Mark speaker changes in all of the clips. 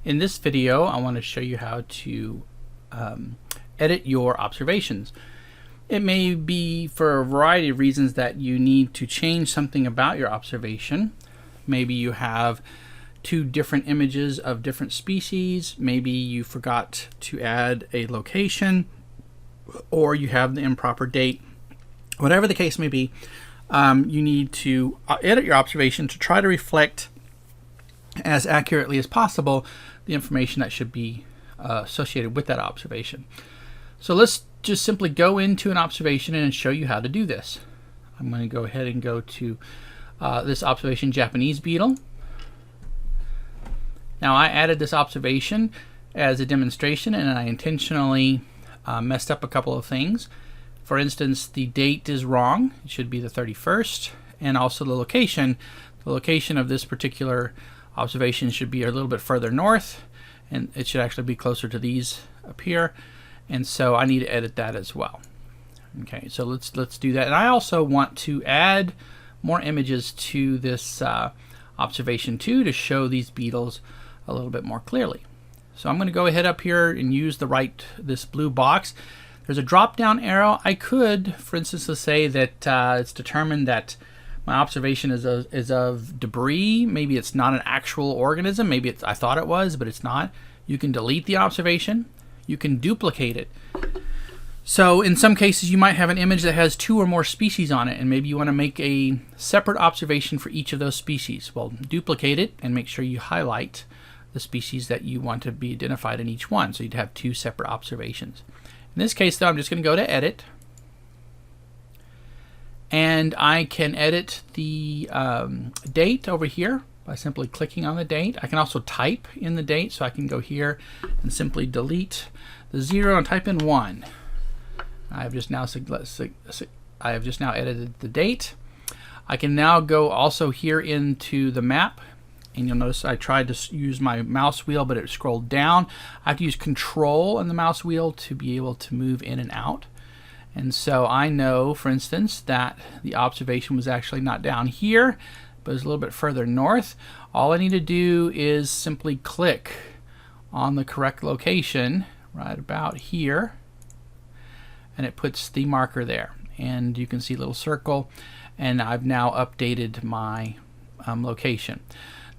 Speaker 1: In this video, I want to show you how to edit your observations. It may be for a variety of reasons that you need to change something about your observation. Maybe you have two different images of different species. Maybe you forgot to add a location, or you have the improper date. Whatever the case may be, you need to edit your observation to try to reflect as accurately as possible the information that should be associated with that observation. So let's just simply go into an observation and show you how to do this. I'm going to go ahead and go to this observation, Japanese beetle. Now I added this observation as a demonstration, and I intentionally messed up a couple of things. For instance, the date is wrong. It should be the 31st, and also the location. The location of this particular observation should be a little bit further north, and it should actually be closer to these up here, and so I need to edit that as well. Okay, so let's do that. And I also want to add more images to this observation too, to show these beetles a little bit more clearly. So I'm going to go ahead up here and use this blue box. There's a drop down arrow. I could, for instance, let's say that it's determined that my observation is of debris. Maybe it's not an actual organism. Maybe I thought it was, but it's not. You can delete the observation. You can duplicate it. So in some cases, you might have an image that has 2 or more species on it, and maybe you want to make a separate observation for each of those species. Well, duplicate it and make sure you highlight the species that you want to be identified in each one. So you'd have 2 separate observations. In this case, though, I'm just going to go to Edit. And I can edit the date over here by simply clicking on the date. I can also type in the date, so I can go here and simply delete the 0 and type in 1. I have just now edited the date. I can now go also here into the map, and you'll notice I tried to use my mouse wheel, but it scrolled down. I have to use Control on the mouse wheel to be able to move in and out. And so I know, for instance, that the observation was actually not down here, but it's a little bit further north. All I need to do is simply click on the correct location right about here, and it puts the marker there. And you can see a little circle, and I've now updated my location.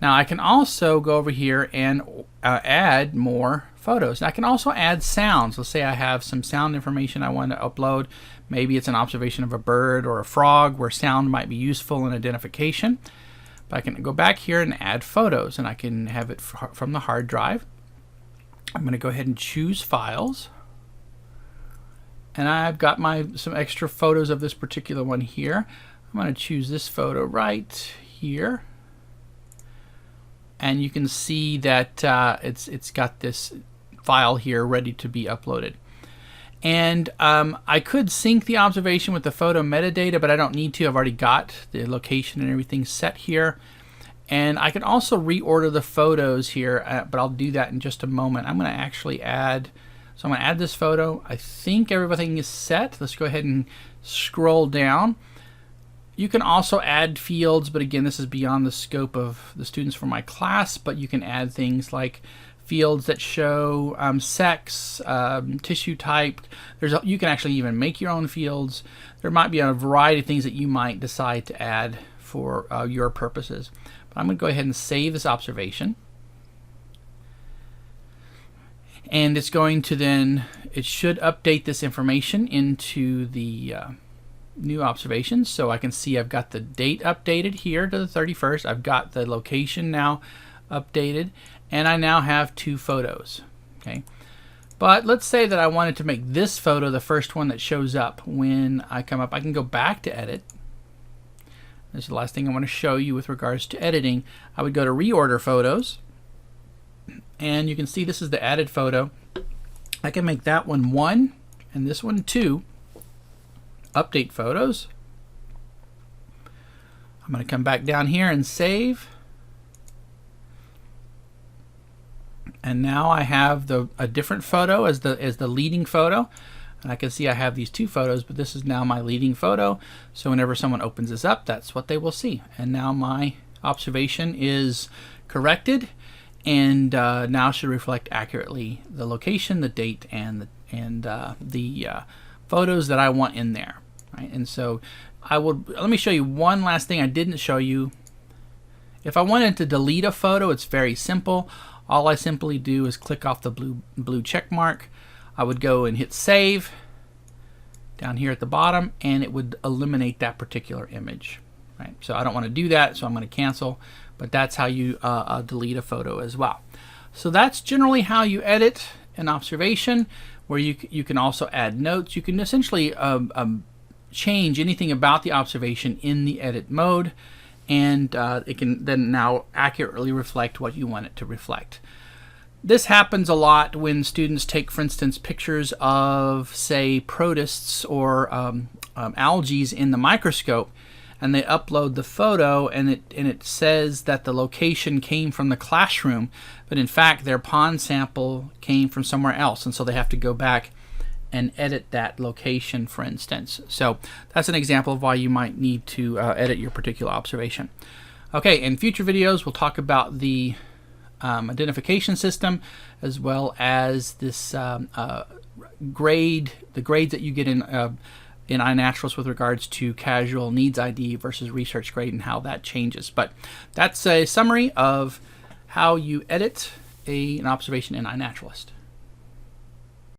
Speaker 1: Now I can also go over here and add more photos. I can also add sounds. Let's say I have some sound information I want to upload. Maybe it's an observation of a bird or a frog where sound might be useful in identification. But I can go back here and add photos, and I can have it from the hard drive. I'm going to go ahead and choose Files. And I've got some extra photos of this particular one here. I'm going to choose this photo right here. And you can see that it's got this file here ready to be uploaded. And I could sync the observation with the photo metadata, but I don't need to. I've already got the location and everything set here. And I can also reorder the photos here, but I'll do that in just a moment. I'm going to actually add, so I'm going to add this photo. I think everything is set. Let's go ahead and scroll down. You can also add fields, but again, this is beyond the scope of the students for my class, but you can add things like fields that show sex, tissue type. You can actually even make your own fields. There might be a variety of things that you might decide to add for your purposes. But I'm going to go ahead and save this observation. And it's going to then, it should update this information into the new observations. So I can see I've got the date updated here to the 31st. I've got the location now updated, and I now have 2 photos. Okay, but let's say that I wanted to make this photo the first one that shows up when I come up. I can go back to Edit. This is the last thing I want to show you with regards to editing. I would go to Reorder Photos, and you can see this is the added photo. I can make that one 1 and this one 2. Update photos. I'm going to come back down here and save. And now I have a different photo as the leading photo. And I can see I have these 2 photos, but this is now my leading photo. So whenever someone opens this up, that's what they will see. And now my observation is corrected, and now should reflect accurately the location, the date, and the photos that I want in there. Right? And so let me show you one last thing I didn't show you. If I wanted to delete a photo, it's very simple. All I simply do is click off the blue check mark. I would go and hit save down here at the bottom, and it would eliminate that particular image. Right? So I don't want to do that, so I'm going to cancel. But that's how you delete a photo as well. So that's generally how you edit an observation, where you can also add notes. You can essentially change anything about the observation in the edit mode, and it can then now accurately reflect what you want it to reflect. This happens a lot when students take, for instance, pictures of, say, protists or algae in the microscope, and they upload the photo, and it says that the location came from the classroom, but in fact their pond sample came from somewhere else, and so they have to go back and edit that location, for instance. So that's an example of why you might need to edit your particular observation. Okay, in future videos we'll talk about the identification system, as well as this the grades that you get in iNaturalist with regards to casual needs ID versus research grade and how that changes. But that's a summary of how you edit an observation in iNaturalist.